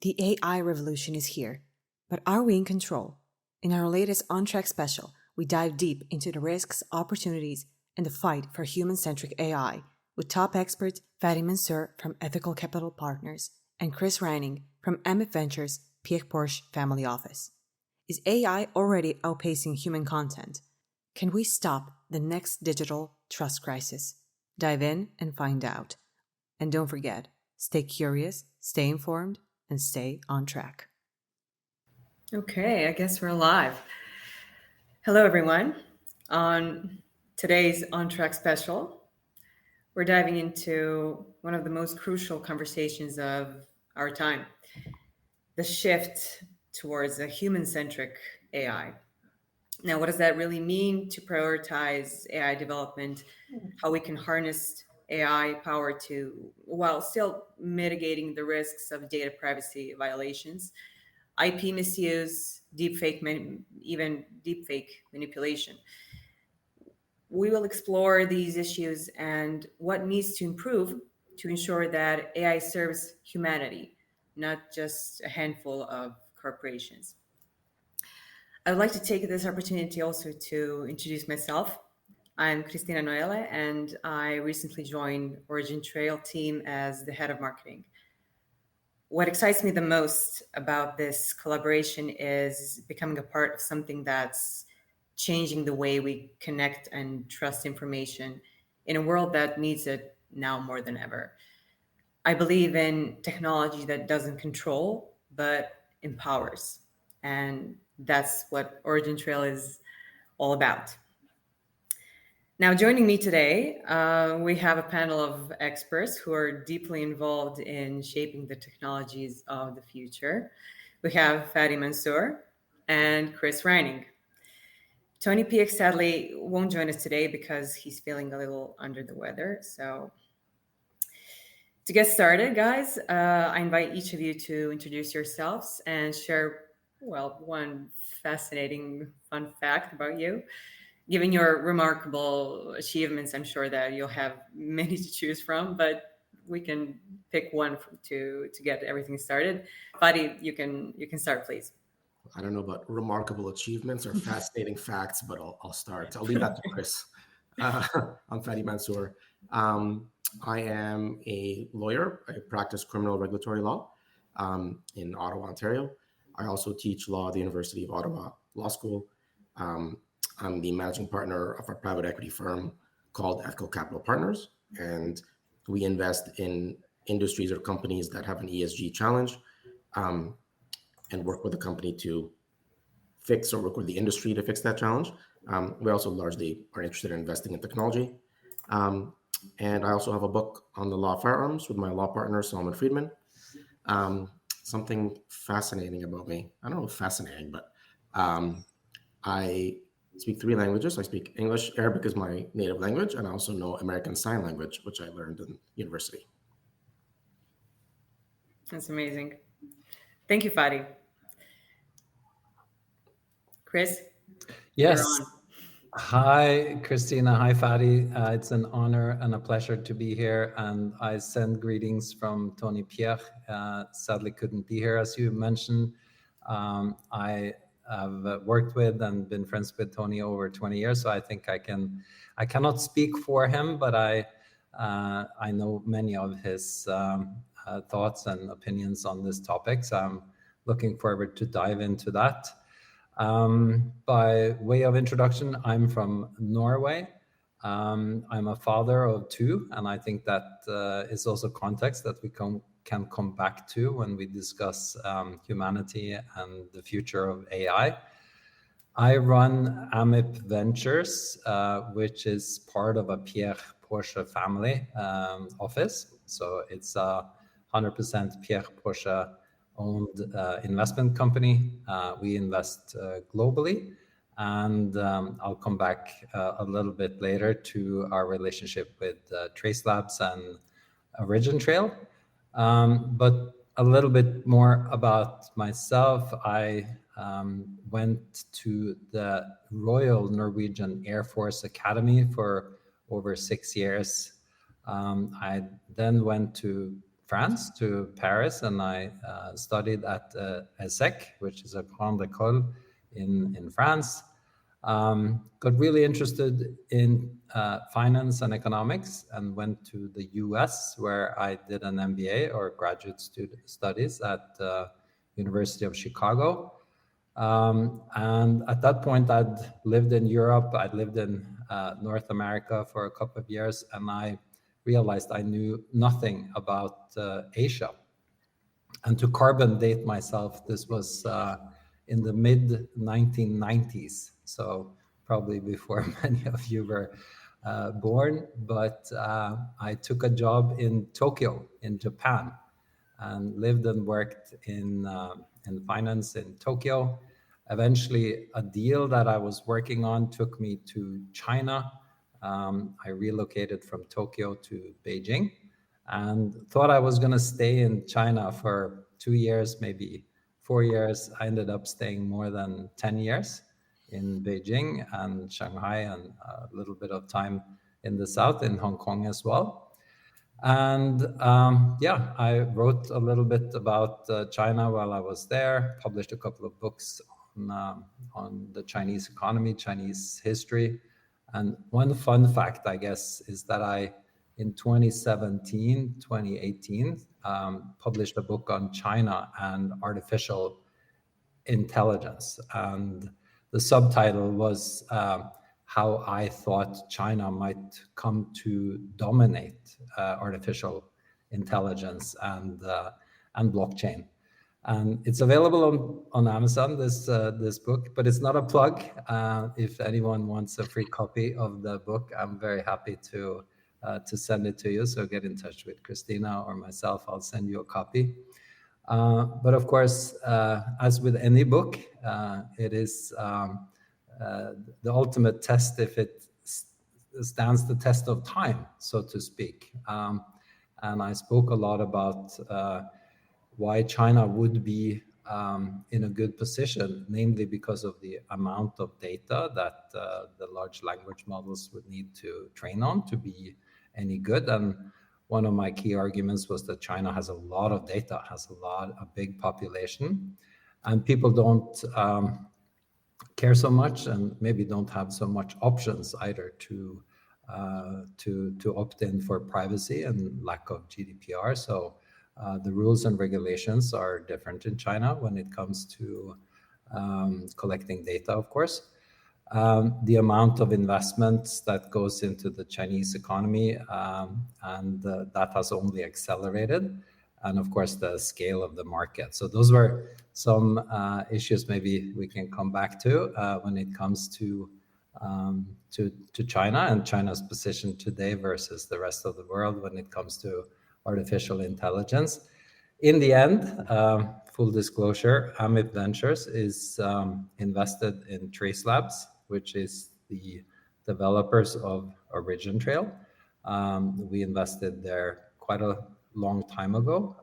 The AI revolution is here, but are we in control? In our latest On Trac special, we dive deep into the risks, opportunities, and the fight for human-centric AI with top experts Fady Mansour from Ethical Capital Partners and Rynning from AMYP Ventures Piëch-Porsche Family Office. Is AI already outpacing human content? Can we stop the next digital trust crisis? Dive in and find out. And don't forget, stay curious, stay informed, and stay on track. Okay, I guess we're live. Hello, everyone. On today's On Trac special, we're diving into one of the most crucial conversations of our time, the shift towards a human-centric AI. Now, what does that really mean to prioritize AI development, how we can harness AI power while still mitigating the risks of data privacy violations, IP misuse, even deepfake manipulation. We will explore these issues and what needs to improve to ensure that AI serves humanity, not just a handful of corporations. I would like to take this opportunity also to introduce myself. I'm Cristina Noelle, and I recently joined OriginTrail team as the head of marketing. What excites me the most about this collaboration is becoming a part of something that's changing the way we connect and trust information in a world that needs it now more than ever. I believe in technology that doesn't control, but empowers. And that's what OriginTrail is all about. Now, joining me today, we have a panel of experts who are deeply involved in shaping the technologies of the future. We have Fady Mansour and Rynning. Tony Piëch sadly won't join us today because he's feeling a little under the weather. So to get started, guys, I invite each of you to introduce yourselves and share, one fascinating fun fact about you. Given your remarkable achievements, I'm sure that you'll have many to choose from, but we can pick one to get everything started. Fady, you can start, please. I don't know about remarkable achievements or fascinating facts, but I'll start. I'll leave that to Chris. I'm Fady Mansour. I am a lawyer. I practice criminal regulatory law in Ottawa, Ontario. I also teach law at the University of Ottawa Law School. I'm the managing partner of a private equity firm called Ethical Capital Partners, and we invest in industries or companies that have an ESG challenge, and work with the company to fix or work with the industry to fix that challenge. We also largely are interested in investing in technology. And I also have a book on the law of firearms with my law partner, Solomon Friedman. Something fascinating about me, I don't know if fascinating, but I speak 3 languages. I speak English, Arabic is my native language, and I also know American Sign Language, which I learned in university. That's amazing. Thank you, Fady. Chris? Yes. Hi, Christina. Hi, Fady. It's an honor and a pleasure to be here. And I send greetings from Tony Piëch. Sadly couldn't be here, as you mentioned. I have worked with and been friends with Tony over 20 years, so I think I cannot speak for him, but I know many of his thoughts and opinions on this topic. So I'm looking forward to dive into that. By way of introduction, I'm from Norway. I'm a father of 2, and I think that is also context that we can come back to when we discuss humanity and the future of AI. I run AMYP Ventures, which is part of a Piëch-Porsche family office. So it's a 100% Piëch-Porsche owned investment company. We invest globally, and I'll come back a little bit later to our relationship with Trace Labs and OriginTrail. But a little bit more about myself. I went to the Royal Norwegian Air Force Academy for over 6 years. I then went to France, to Paris, and I studied at ESSEC, which is a grande école in France. Got really interested in finance and economics and went to the US, where I did an MBA, or graduate studies, at University of Chicago. And at that point, I'd lived in Europe, I'd lived in North America for a couple of years, and I realized I knew nothing about Asia. And to carbon date myself, this was in the mid 1990s, so probably before many of you were born. But I took a job in Tokyo, in Japan, and lived and worked in finance in Tokyo. Eventually, a deal that I was working on took me to China. I relocated from Tokyo to Beijing and thought I was going to stay in China for 2 years, maybe 4 years. I ended up staying more than 10 years in Beijing and Shanghai, and a little bit of time in the south, in Hong Kong as well. And I wrote a little bit about China while I was there, published a couple of books on the Chinese economy, Chinese history. And one fun fact, I guess, is that in 2017, 2018, published a book on China and artificial intelligence. And the subtitle was how I thought China might come to dominate artificial intelligence and blockchain. And it's available on Amazon, this book, but it's not a plug. If anyone wants a free copy of the book, I'm very happy to send it to you. So get in touch with Christina or myself. I'll send you a copy. But of course, as with any book, it is the ultimate test if it stands the test of time, so to speak. And I spoke a lot about why China would be in a good position, namely because of the amount of data that the large language models would need to train on to be any good. And one of my key arguments was that China has a lot of data, has a big population, and people don't care so much, and maybe don't have so much options either to opt in for privacy and lack of GDPR. So the rules and regulations are different in China when it comes to collecting data, of course. The amount of investments that goes into the Chinese economy, and that has only accelerated. And of course, the scale of the market. So those were some issues maybe we can come back to when it comes to China and China's position today versus the rest of the world when it comes to artificial intelligence. In the end, full disclosure, AMYP Ventures is invested in Trace Labs, which is the developers of OriginTrail. We invested there quite a long time ago,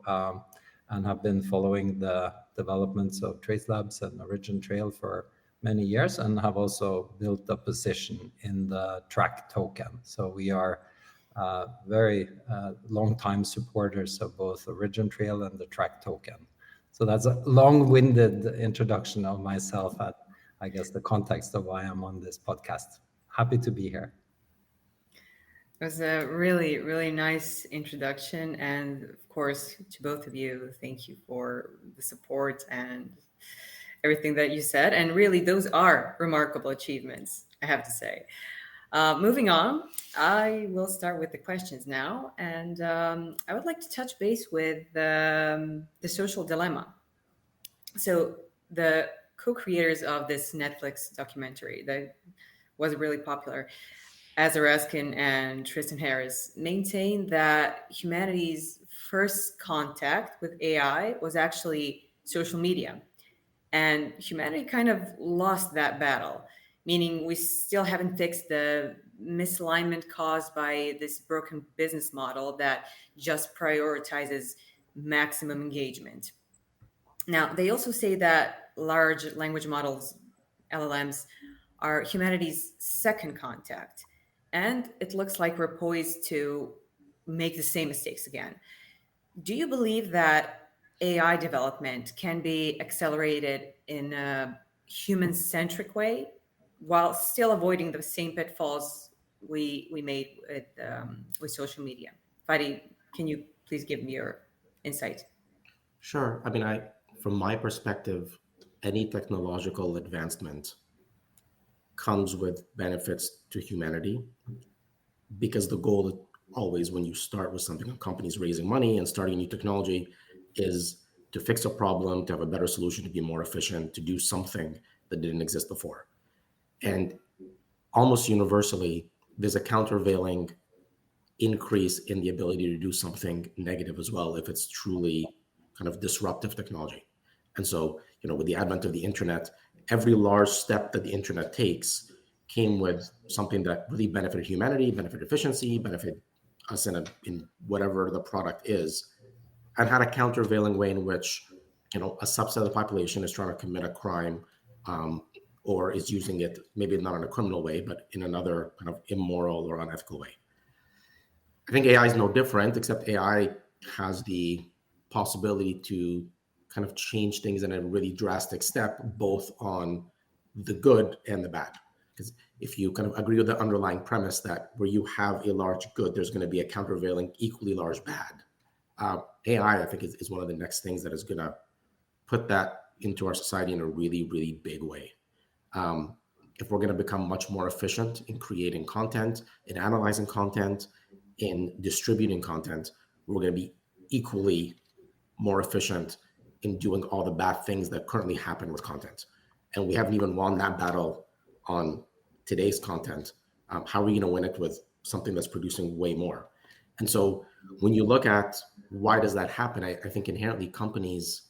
and have been following the developments of Trace Labs and OriginTrail for many years, and have also built a position in the Trac token. So we are very long-time supporters of both OriginTrail and the Trac token. So that's a long-winded introduction of myself at, I guess, the context of why I'm on this podcast. Happy to be here. It was a really, really nice introduction. And of course, to both of you, thank you for the support and everything that you said. And really, those are remarkable achievements, I have to say. Moving on, I will start with the questions now. And I would like to touch base with the social dilemma. So the co-creators of this Netflix documentary that was really popular, Azar Raskin and Tristan Harris, maintain that humanity's first contact with AI was actually social media. And humanity kind of lost that battle, meaning we still haven't fixed the misalignment caused by this broken business model that just prioritizes maximum engagement. Now, they also say that large language models, LLMs, are humanity's second contact. And it looks like we're poised to make the same mistakes again. do you believe that AI development can be accelerated in a human-centric way while still avoiding the same pitfalls we made with social media? Fady, can you please give me your insight? Sure. I mean, from my perspective, any technological advancement comes with benefits to humanity, because the goal always, when you start with something, a company's raising money and starting new technology, is to fix a problem, to have a better solution, to be more efficient, to do something that didn't exist before. And almost universally, there's a countervailing increase in the ability to do something negative as well, if it's truly kind of disruptive technology. And so, with the advent of the internet, every large step that the internet takes came with something that really benefited humanity, benefited efficiency, benefited us in whatever the product is, and had a countervailing way in which, a subset of the population is trying to commit a crime, or is using it, maybe not in a criminal way, but in another kind of immoral or unethical way. I think AI is no different, except AI has the possibility to kind of change things in a really drastic step, both on the good and the bad. Because if you kind of agree with the underlying premise that where you have a large good, there's going to be a countervailing, equally large bad. AI, I think, is one of the next things that is going to put that into our society in a really, really big way. If we're going to become much more efficient in creating content, in analyzing content, in distributing content, we're going to be equally more efficient in doing all the bad things that currently happen with content. And we haven't even won that battle on today's content. How are we going to win it with something that's producing way more? And so when you look at why does that happen, I think inherently companies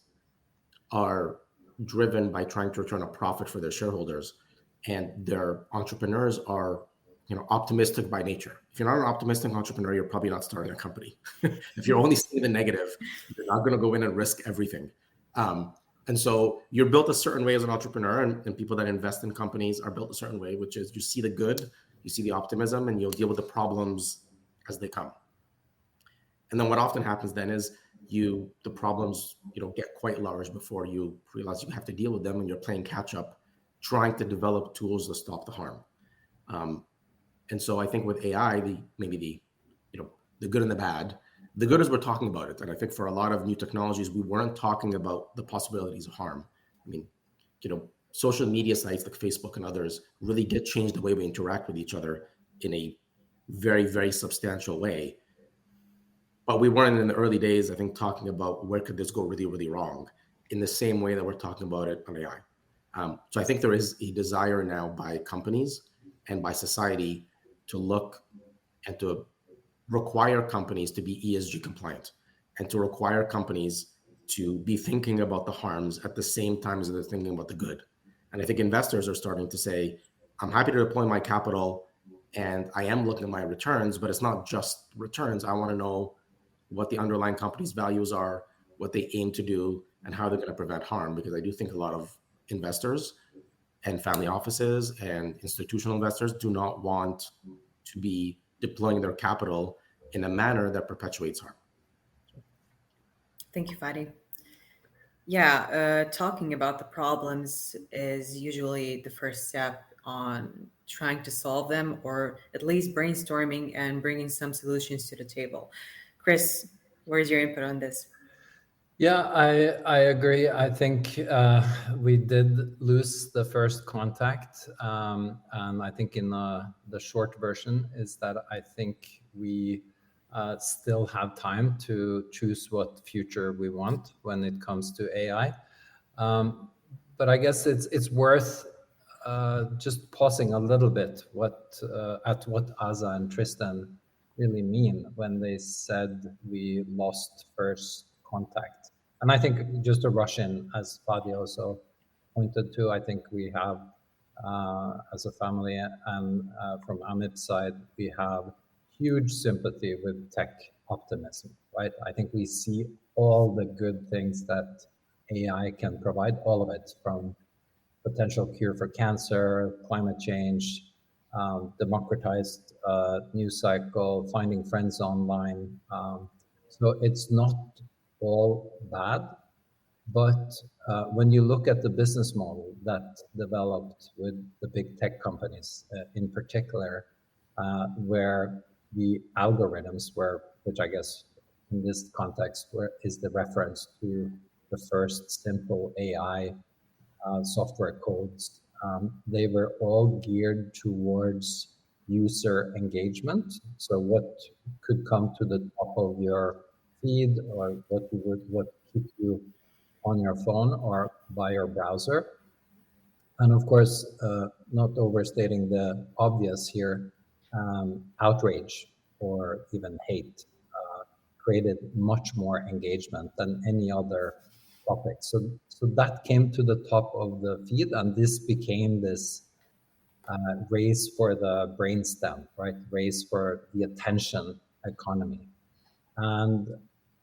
are driven by trying to return a profit for their shareholders, and their entrepreneurs are optimistic by nature. If you're not an optimistic entrepreneur, you're probably not starting a company. If you're only seeing the negative, you're not going to go in and risk everything. And so you're built a certain way as an entrepreneur, and people that invest in companies are built a certain way, which is you see the good, you see the optimism, and you'll deal with the problems as they come. And then what often happens then is the problems get quite large before you realize you have to deal with them, and you're playing catch up, trying to develop tools to stop the harm. And so I think with AI, the good and the bad. The good is we're talking about it, and I think for a lot of new technologies, we weren't talking about the possibilities of harm. I mean, social media sites like Facebook and others really did change the way we interact with each other in a very, very substantial way. But we weren't in the early days, I think, talking about where could this go really, really wrong in the same way that we're talking about it on AI. So I think there is a desire now by companies and by society to look and to require companies to be ESG compliant, and to require companies to be thinking about the harms at the same time as they're thinking about the good. And I think investors are starting to say, I'm happy to deploy my capital and I am looking at my returns, but it's not just returns. I want to know what the underlying company's values are, what they aim to do, and how they're going to prevent harm. Because I do think a lot of investors and family offices and institutional investors do not want to be deploying their capital in a manner that perpetuates harm. Thank you, Fady. Yeah, talking about the problems is usually the first step on trying to solve them, or at least brainstorming and bringing some solutions to the table. Chris, where's your input on this? Yeah, I agree. I think we did lose the first contact. And I think in the short version is that I think we still have time to choose what future we want when it comes to AI. But I guess it's worth just pausing a little bit at what Asa and Tristan really mean when they said we lost first contact. And I think just to rush in, as Fady also pointed to, I think we have, as a family and from AMYP side, we have huge sympathy with tech optimism, right? I think we see all the good things that AI can provide, all of it, from potential cure for cancer, climate change, democratized news cycle, finding friends online. So it's not all bad, but when you look at the business model that developed with the big tech companies, in particular, where the algorithms were, which I guess in this context is the reference to the first simple AI software codes, they were all geared towards user engagement. So what could come to the top of your feed, or what keep you on your phone or by your browser. And of course, not overstating the obvious here, outrage or even hate created much more engagement than any other topic. So that came to the top of the feed, and this became this race for the brainstem, right? Race for the attention economy. And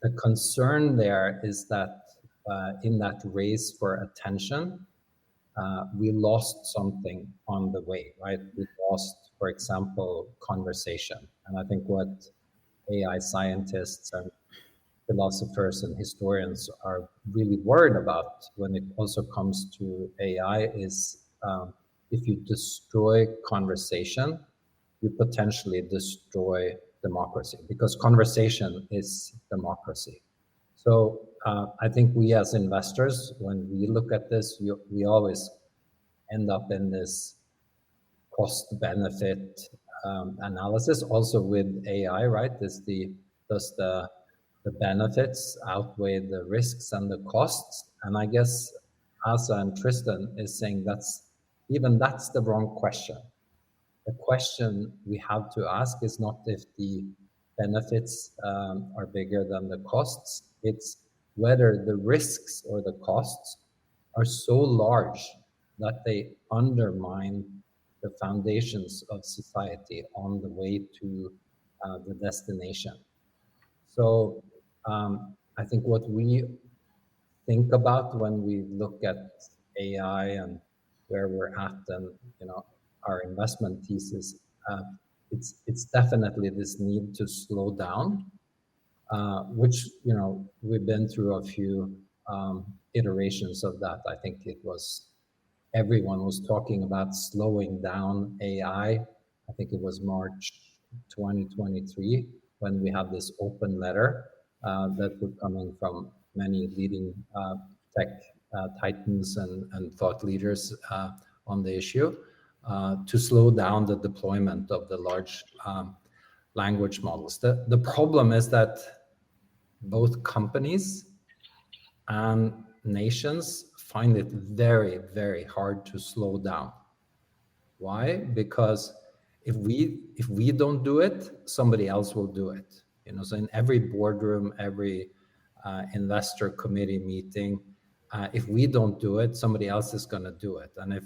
the concern there is that in that race for attention, we lost something on the way, right? We lost, for example, conversation. And I think what AI scientists and philosophers and historians are really worried about when it also comes to AI is if you destroy conversation, you potentially destroy democracy, because conversation is democracy. So I think we as investors, when we look at this, we always end up in this cost-benefit analysis. Also with AI, right? Does the benefits outweigh the risks and the costs? And I guess Asa and Tristan is saying that's the wrong question. The question we have to ask is not if the benefits are bigger than the costs, it's whether the risks or the costs are so large that they undermine the foundations of society on the way to the destination. So I think what we think about when we look at AI and where we're at, and our investment thesis, it's definitely this need to slow down, which we've been through a few iterations of that. I think everyone was talking about slowing down AI. I think it was March 2023 when we had this open letter that were coming from many leading tech titans and thought leaders on the issue to slow down the deployment of the large language models. The problem is that both companies and nations find it very, very hard to slow down. Why? Because if we don't do it, somebody else will do it. So in every boardroom, every investor committee meeting, if we don't do it, somebody else is going to do it. And if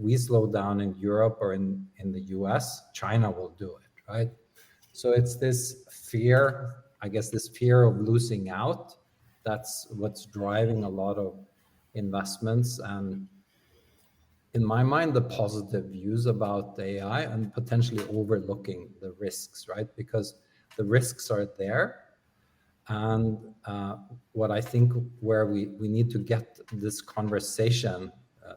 we slow down in Europe or in the US, China will do it, right? So it's this fear, I guess, this fear of losing out. That's what's driving a lot of investments, and in my mind, the positive views about AI and potentially overlooking the risks, right? Because the risks are there. And what I think where we need to get this conversation,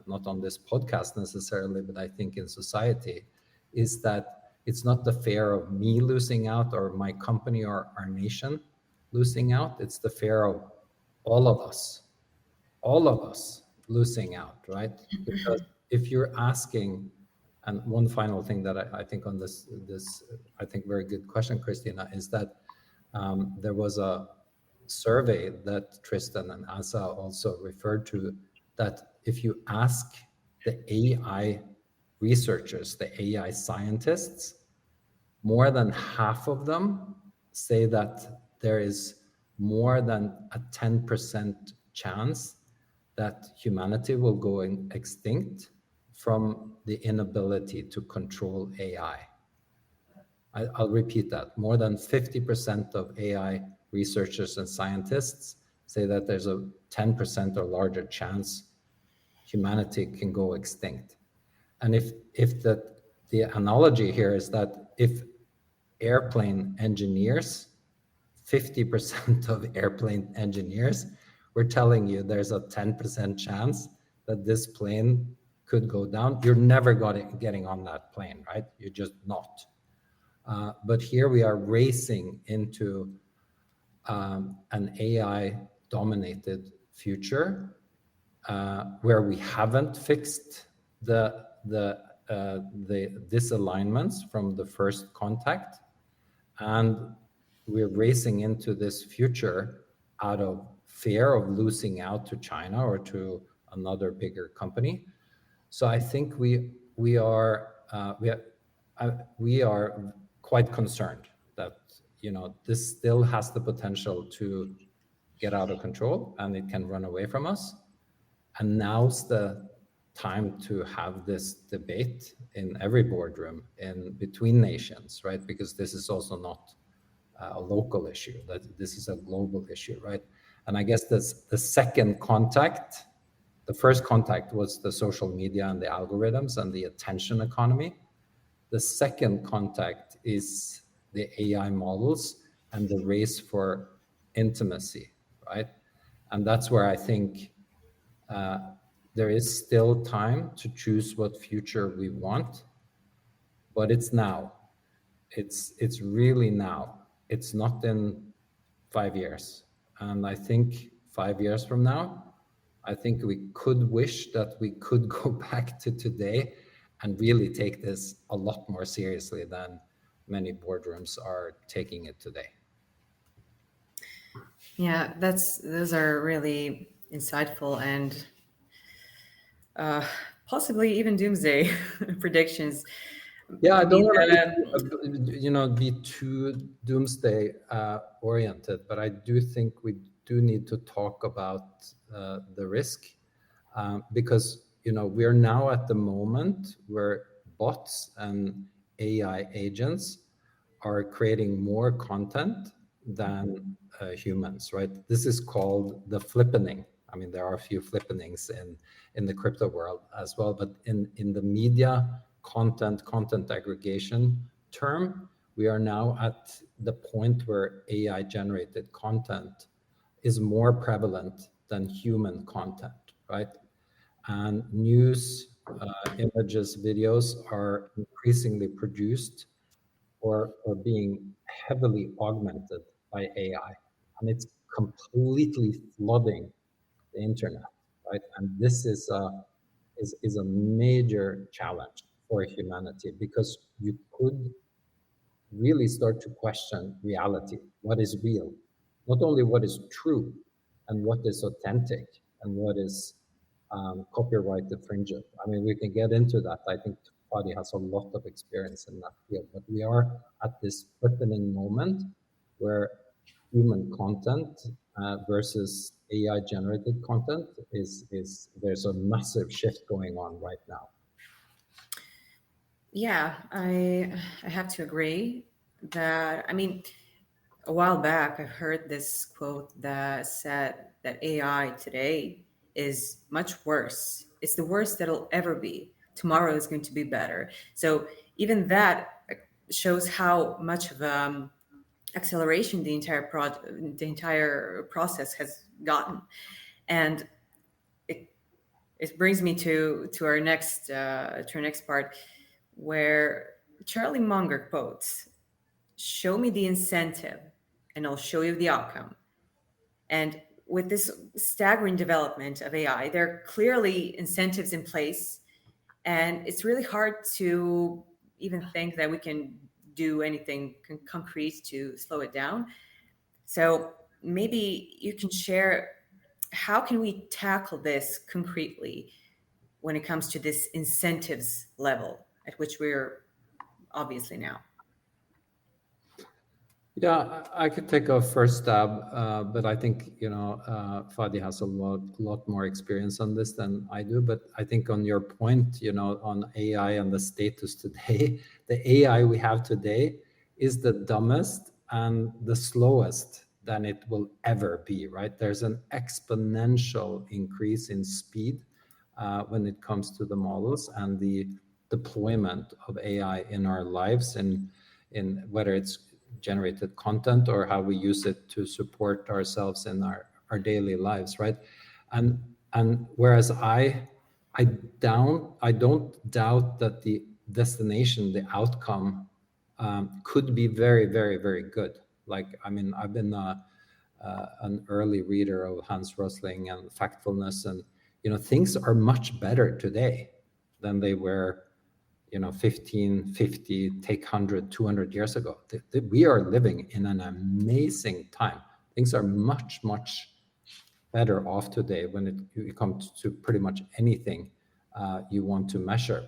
not on this podcast necessarily, but I think in society, is that it's not the fear of me losing out or my company or our nation losing out. It's the fear of all of us losing out, right? Because if you're asking, and one final thing that I think on this I think very good question, Christina, is that there was a survey that Tristan and Asa also referred to, that if you ask the AI researchers, the AI scientists, more than half of them say that there is more than a 10% chance that humanity will go extinct from the inability to control AI. I'll repeat that. More than 50% of AI researchers and scientists say that there's a 10% or larger chance humanity can go extinct. And if the analogy here is that if airplane engineers 50% of airplane engineers were telling you there's a 10% chance that this plane could go down, you're never getting on that plane, right? You're just not. But here we are racing into an AI-dominated future where we haven't fixed the disalignments from the first contact, and we're racing into this future out of fear of losing out to China or to another bigger company. So I think we are quite concerned that this still has the potential to get out of control and it can run away from us. And now's the time to have this debate in every boardroom in between nations, right? Because this is also not a local issue, that this is a global issue, right? And I guess this, the second contact, the first contact was the social media and the algorithms and the attention economy. The second contact is the AI models and the race for intimacy, right? And that's where I think there is still time to choose what future we want, but it's now. It's really now. It's not in 5 years. And I think 5 years from now, I think we could wish that we could go back to today and really take this a lot more seriously than many boardrooms are taking it today. Yeah, those are really insightful and possibly even doomsday predictions. Yeah, I don't want to be too doomsday oriented, but I do think we do need to talk about the risk because we're now at the moment where bots and AI agents are creating more content than humans, right? This is called the flippening. I mean, there are a few flippenings in the crypto world as well, but in the media content aggregation term, we are now at the point where AI generated content is more prevalent than human content, right? And news, images, videos are increasingly produced or being heavily augmented by AI. And it's completely flooding the internet, right? And this is a major challenge for humanity because you could really start to question reality. What is real? Not only what is true and what is authentic and what is copyright infringement. I mean, we can get into that. I think Fady has a lot of experience in that field, but we are at this flippening moment where human content versus AI generated content is there's a massive shift going on right now. Yeah, I have to agree that, I mean, a while back, I've heard this quote that said that AI today is much worse. It's the worst that it'll ever be. Tomorrow is going to be better. So even that shows how much of acceleration the entire process has gotten, and it brings me to our next part, where Charlie Munger quotes, "Show me the incentive and I'll show you the outcome." And with this staggering development of AI, there are clearly incentives in place, and it's really hard to even think that we can do anything concrete to slow it down. So maybe you can share, how can we tackle this concretely when it comes to this incentives level at which we're obviously now? Yeah, I could take a first stab, but I think Fady has a lot more experience on this than I do. But I think on your point, on AI and the status today, the AI we have today is the dumbest and the slowest than it will ever be. Right? There's an exponential increase in speed when it comes to the models and the deployment of AI in our lives, and in whether it's generated content or how we use it to support ourselves in our daily lives, right? And whereas I don't doubt that the destination, the outcome, could be very, very, very good. Like, I mean, I've been an early reader of Hans Rosling and Factfulness, and things are much better today than they were 15, 50, take 100, 200 years ago. We are living in an amazing time. Things are much, much better off today when it comes to pretty much anything you want to measure,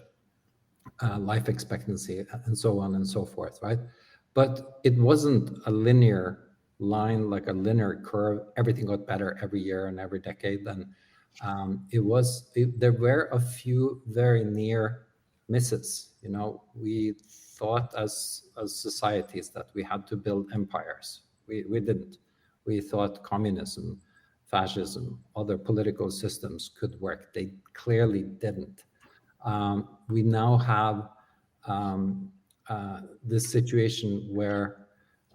life expectancy and so on and so forth, right? But it wasn't a linear line, like a linear curve. Everything got better every year and every decade. And there were a few very near misses. We thought as societies that we had to build empires. We didn't. We thought communism, fascism, other political systems could work. They clearly didn't. We now have this situation where,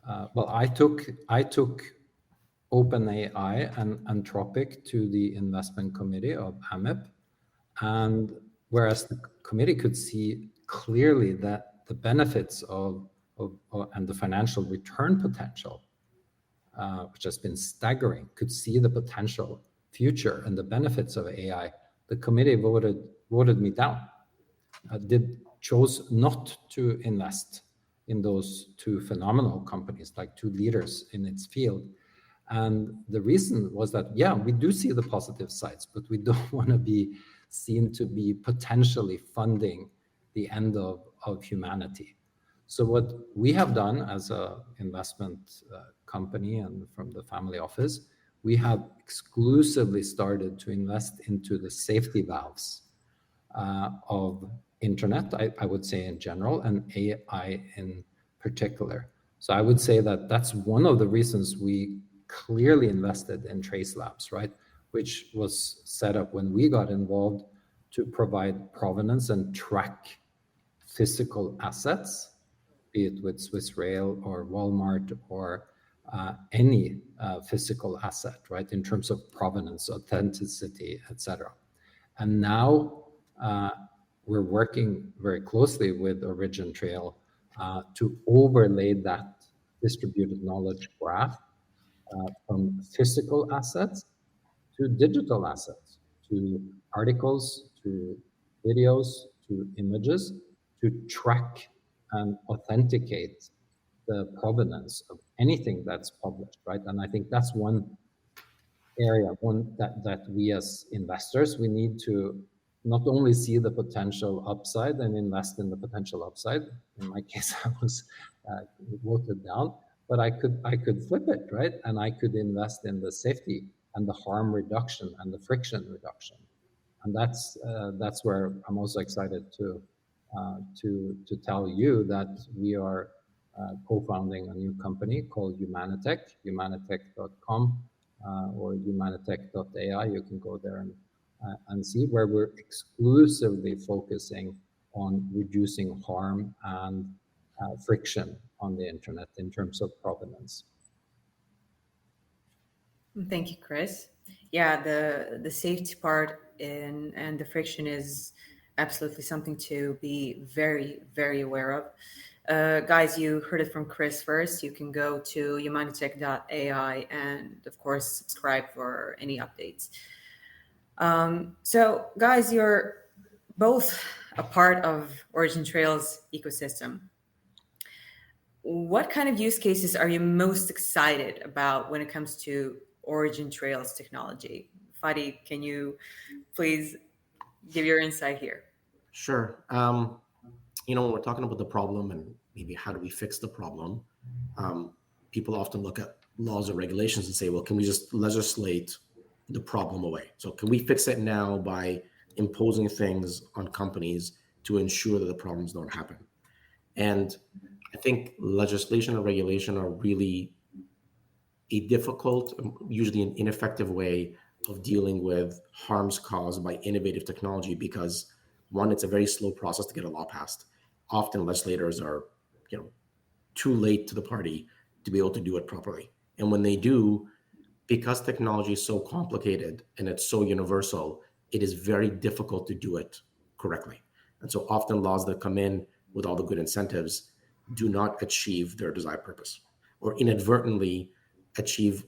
I took OpenAI and Anthropic to the investment committee of AMYP, and whereas the committee could see clearly that the benefits of and the financial return potential, which has been staggering, could see the potential future and the benefits of AI, the committee voted me down. Chose not to invest in those two phenomenal companies, like two leaders in its field. And the reason was that, we do see the positive sides, but we don't want to be seen to be potentially funding the end of humanity. So what we have done as an investment company and from the family office, we have exclusively started to invest into the safety valves of internet, I would say in general, and AI in particular. So I would say that that's one of the reasons we clearly invested in Trace Labs, right? Which was set up when we got involved to provide provenance and track physical assets, be it with Swiss Rail or Walmart or any physical asset, right? In terms of provenance, authenticity, etc. And now we're working very closely with OriginTrail to overlay that distributed knowledge graph from physical assets to digital assets, to articles, to videos, to images, to track and authenticate the provenance of anything that's published, right? And I think that's one area that we as investors, we need to not only see the potential upside and invest in the potential upside. In my case, I was voted down, but I could flip it, right? And I could invest in the safety and the harm reduction and the friction reduction. And that's where I'm also excited to tell you that we are co-founding a new company called Humanitech, humanitech.com or humanitech.ai. You can go there and see, where we're exclusively focusing on reducing harm and friction on the internet in terms of provenance. Thank you, Chris. Yeah, the safety part and the friction is absolutely something to be very, very aware of. Guys, you heard it from Chris first. You can go to humanitech.ai and, of course, subscribe for any updates. So, guys, you're both a part of OriginTrail's ecosystem. What kind of use cases are you most excited about when it comes to OriginTrail's technology? Fady, can you please give your insight here? Sure. When we're talking about the problem and maybe how do we fix the problem, people often look at laws or regulations and say, well, can we just legislate the problem away? So can we fix it now by imposing things on companies to ensure that the problems don't happen? And I think legislation and regulation are really a difficult, usually an ineffective way of dealing with harms caused by innovative technology, because one, it's a very slow process to get a law passed. Often legislators are, too late to the party to be able to do it properly. And when they do, because technology is so complicated and it's so universal, it is very difficult to do it correctly. And so often laws that come in with all the good incentives do not achieve their desired purpose, or inadvertently achieve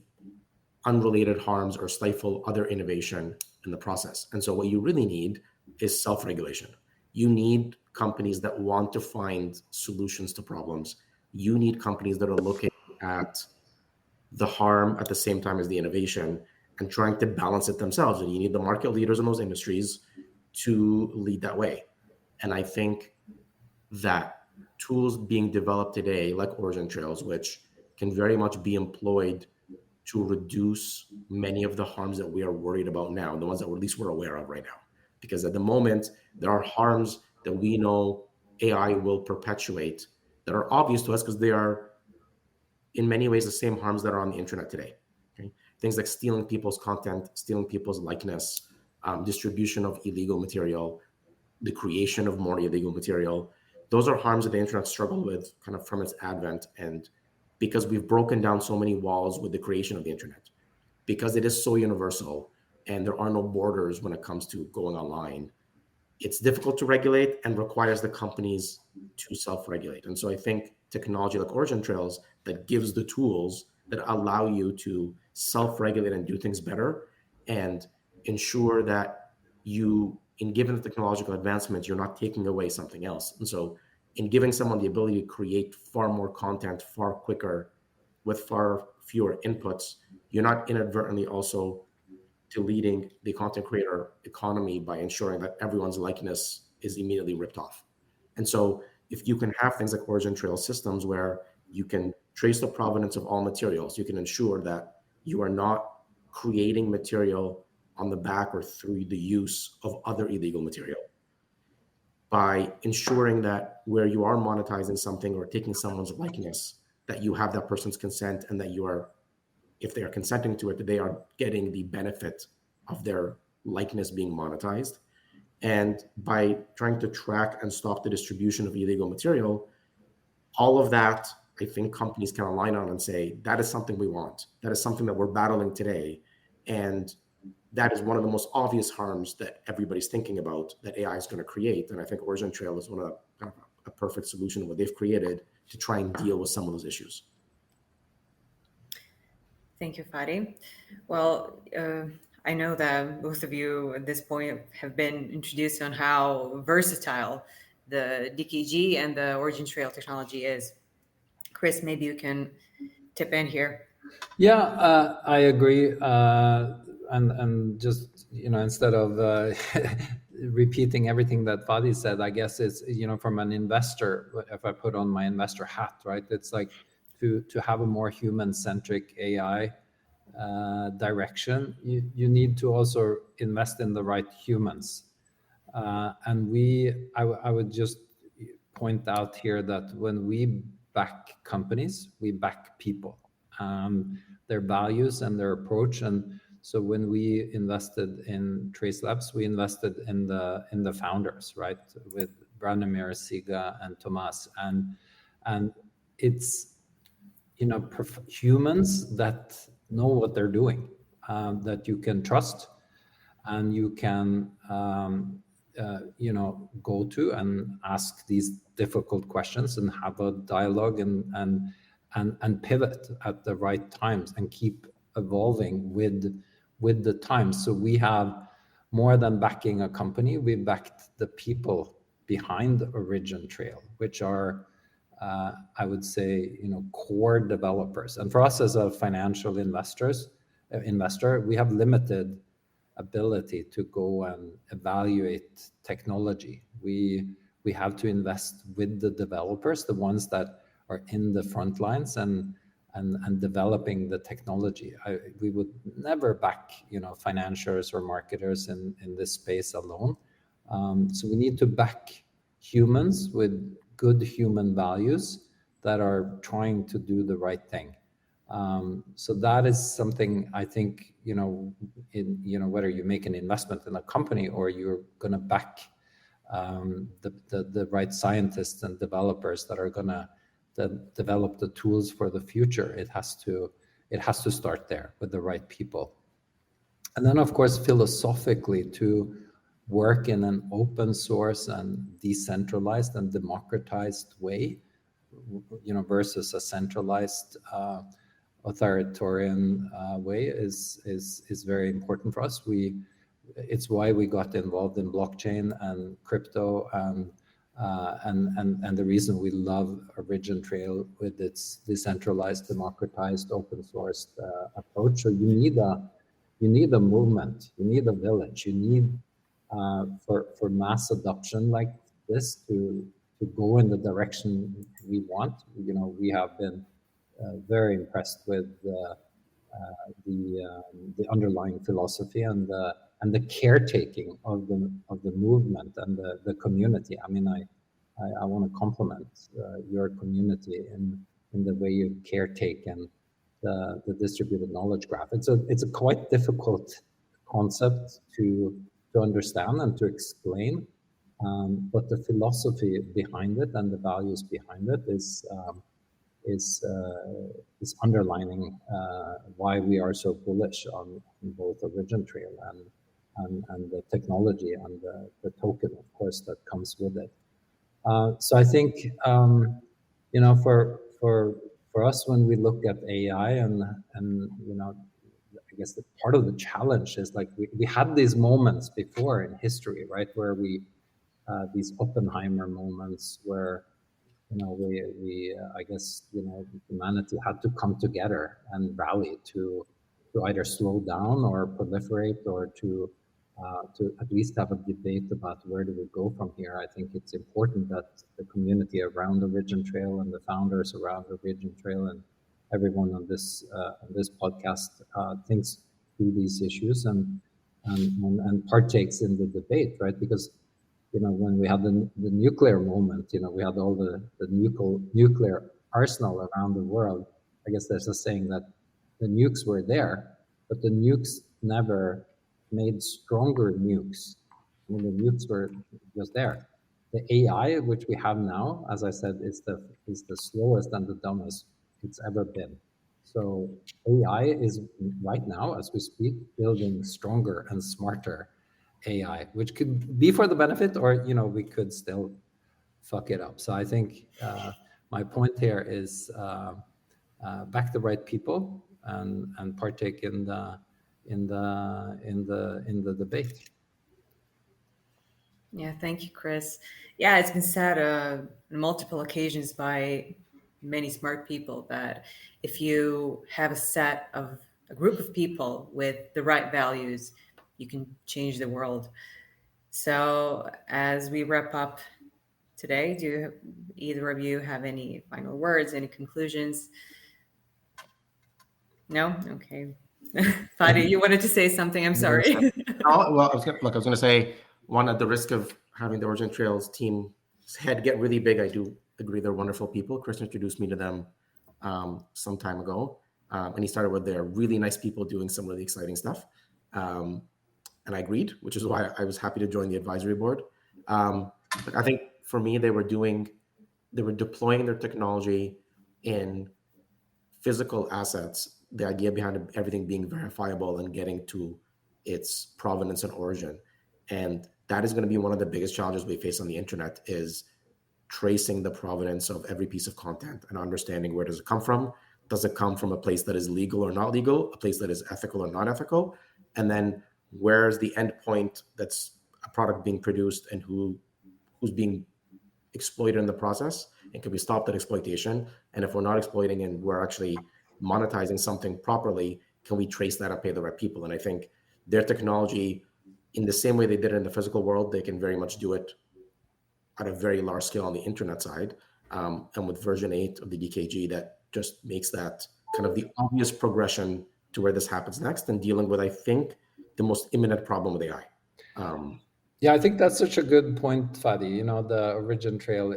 unrelated harms or stifle other innovation in the process. And so what you really need is self-regulation. You need companies that want to find solutions to problems. You need companies that are looking at the harm at the same time as the innovation and trying to balance it themselves. And you need the market leaders in those industries to lead that way. And I think that tools being developed today, like OriginTrails, which can very much be employed to reduce many of the harms that we are worried about now, the ones that at least we're aware of right now. Because at the moment, there are harms that we know AI will perpetuate that are obvious to us because they are in many ways the same harms that are on the internet today. Okay? Things like stealing people's content, stealing people's likeness, distribution of illegal material, the creation of more illegal material. Those are harms that the internet struggled with kind of from its advent. And because we've broken down so many walls with the creation of the internet, because it is so universal and there are no borders when it comes to going online, it's difficult to regulate and requires the companies to self-regulate. And so I think technology like OriginTrails that gives the tools that allow you to self-regulate and do things better and ensure that you, in given the technological advancements, you're not taking away something else. And so in giving someone the ability to create far more content far quicker with far fewer inputs, you're not inadvertently also deleting the content creator economy by ensuring that everyone's likeness is immediately ripped off. And so if you can have things like OriginTrail systems where you can trace the provenance of all materials, you can ensure that you are not creating material on the back or through the use of other illegal material. By ensuring that where you are monetizing something or taking someone's likeness, that you have that person's consent and that you are, if they are consenting to it, that they are getting the benefit of their likeness being monetized. And by trying to track and stop the distribution of illegal material, all of that, I think companies can align on and say, that is something we want. That is something that we're battling today. And that is one of the most obvious harms that everybody's thinking about that AI is going to create. And I think OriginTrail is one of a perfect solution of what they've created to try and deal with some of those issues. Thank you, Fady. Well, I know that both of you at this point have been introduced on how versatile the DKG and the OriginTrail technology is. Chris, maybe you can tip in here. Yeah, I agree. And just, instead of repeating everything that Fady said, I guess it's, from an investor, if I put on my investor hat, right? It's like to have a more human-centric AI direction, you need to also invest in the right humans. And I would just point out here that when we back companies, we back people, their values and their approach. And so when we invested in Trace Labs, we invested in the founders, right? With Branimir, Siga, and Tomas. And it's, humans that know what they're doing, that you can trust and you can, go to and ask these difficult questions and have a dialogue and pivot at the right times and keep evolving with the times. So we have more than backing a company, we backed the people behind OriginTrail, which are, I would say, core developers. And for us as a financial investor, we have limited ability to go and evaluate technology. We have to invest with the developers, the ones that are in the front lines and developing the technology. We would never back, financiers or marketers in this space alone. So we need to back humans with good human values that are trying to do the right thing. So that is something I think, whether you make an investment in a company or you're going to back the right scientists and developers that are going to develop the tools for the future, it has to start there with the right people. And then, of course, philosophically, to work in an open source and decentralized and democratized way, versus a centralized authoritarian way is very important for us. It's why we got involved in blockchain and crypto, and the reason we love OriginTrail with its decentralized, democratized, open sourced approach. So you need a movement, you need a village, you need for mass adoption like this to go in the direction we want. We have been very impressed with the underlying philosophy and the caretaking of the movement and the community. I mean, I want to compliment your community in the way you caretake and the distributed knowledge graph. It's a quite difficult concept to understand and to explain, but the philosophy behind it and the values behind it is underlining why we are so bullish on both OriginTrail and the technology and the token, of course, that comes with it. So I think for us, when we look at AI and I guess the part of the challenge is like we had these moments before in history, right, where these Oppenheimer moments where we I guess humanity had to come together and rally to either slow down or proliferate, or to at least have a debate about where do we go from here. I think it's important that the community around OriginTrail and the founders around OriginTrail and everyone on this podcast thinks through these issues and partakes in the debate, right? Because when we had the nuclear moment, we had all the nuclear arsenal around the world. I guess there's a saying that the nukes were there, but the nukes never made stronger nukes. I mean, the nukes were just there. The AI, which we have now, as I said, is the slowest and the dumbest it's ever been. So AI is right now, as we speak, building stronger and smarter AI, which could be for the benefit, or we could still fuck it up. So I think my point here is back the right people and partake in the debate. Yeah, thank you, Chris. Yeah, it's been said on multiple occasions by many smart people that if you have a group of people with the right values, you can change the world. So as we wrap up today, do either of you have any final words, any conclusions? No? Okay. Fady, you wanted to say something. I'm sorry. Well, I was going to say, one, at the risk of having the OriginTrail's team's head get really big, I do agree they're wonderful people. Chris introduced me to them some time ago, and he started with they're really nice people doing some really exciting stuff. And I agreed, which is why I was happy to join the advisory board. But I think for me, they were deploying their technology in physical assets, the idea behind everything being verifiable and getting to its provenance and origin. And that is going to be one of the biggest challenges we face on the internet, is tracing the provenance of every piece of content and understanding where does it come from. Does it come from a place that is legal or not legal, a place that is ethical or not ethical? And then where's the end point that's a product being produced, and who's being exploited in the process, and can we stop that exploitation? And if we're not exploiting and we're actually monetizing something properly, can we trace that and pay the right people? And I think their technology, in the same way they did it in the physical world, they can very much do it at a very large scale on the internet side. And with version 8 of the DKG, that just makes that kind of the obvious progression to where this happens next, and dealing with, I think, the most imminent problem with AI. Yeah, I think that's such a good point, Fady. The OriginTrail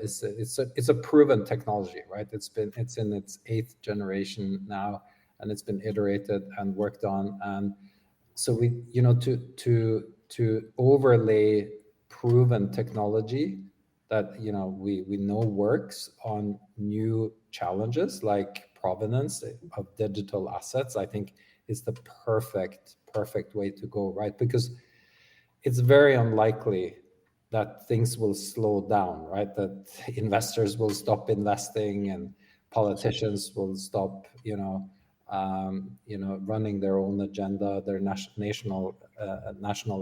it's a proven technology, right? It's in its 8th generation now, and it's been iterated and worked on. And so we, to overlay proven technology that we know works on new challenges like provenance of digital assets, I think is the perfect way to go, right? Because it's very unlikely that things will slow down, right? That investors will stop investing and politicians will stop, running their own agenda, their national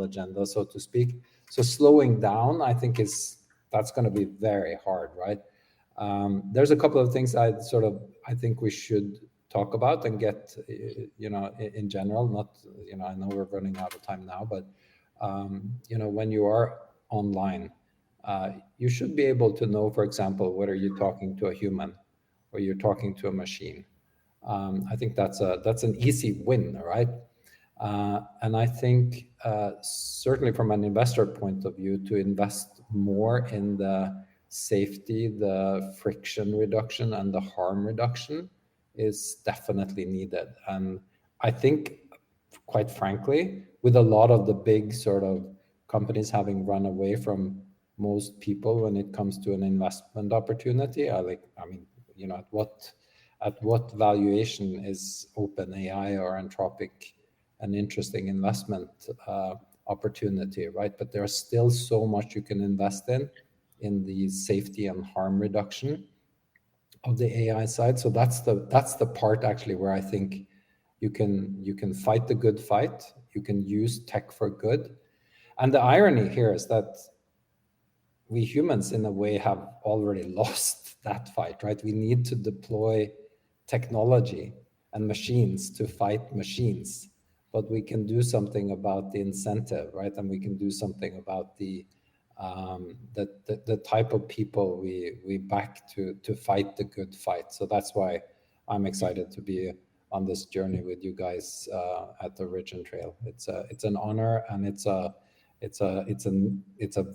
agenda, so to speak. So slowing down, I think that's going to be very hard, right? There's a couple of things I think we should talk about and get, in general. Not, I know we're running out of time now, but when you are online, you should be able to know, for example, whether you're talking to a human or you're talking to a machine. I think that's an easy win, right? And I think certainly from an investor point of view, to invest more in the safety, the friction reduction, and the harm reduction is definitely needed. And I think, quite frankly, with a lot of the big sort of companies having run away from most people when it comes to an investment opportunity, at what valuation is OpenAI or Anthropic an interesting investment opportunity, right? But there's still so much you can invest in the safety and harm reduction of the AI side. So that's the part actually where I think you can fight the good fight. You can use tech for good. And the irony here is that we humans in a way have already lost that fight, right? We need to deploy technology and machines to fight machines, but we can do something about the incentive, right? And we can do something about the type of people we back to fight the good fight. So that's why I'm excited to be on this journey with you guys at the OriginTrail. It's an honor, and it's a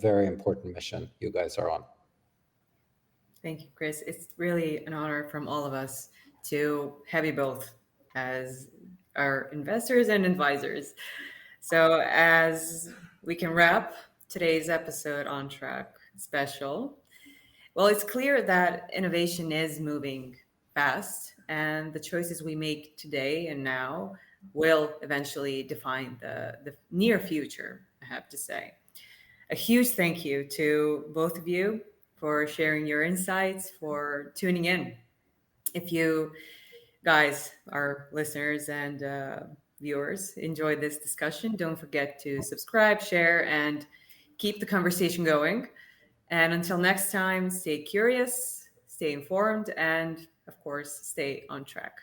very important mission you guys are on. Thank you, Chris. It's really an honor from all of us to have you both as our investors and advisors. So as we can wrap today's episode On Trac special, well, it's clear that innovation is moving fast, and the choices we make today and now will eventually define the near future, I have to say. A huge thank you to both of you for sharing your insights, for tuning in. If you guys, our listeners and viewers, enjoyed this discussion, don't forget to subscribe, share, and keep the conversation going. And until next time, stay curious, stay informed, and of course, stay on track.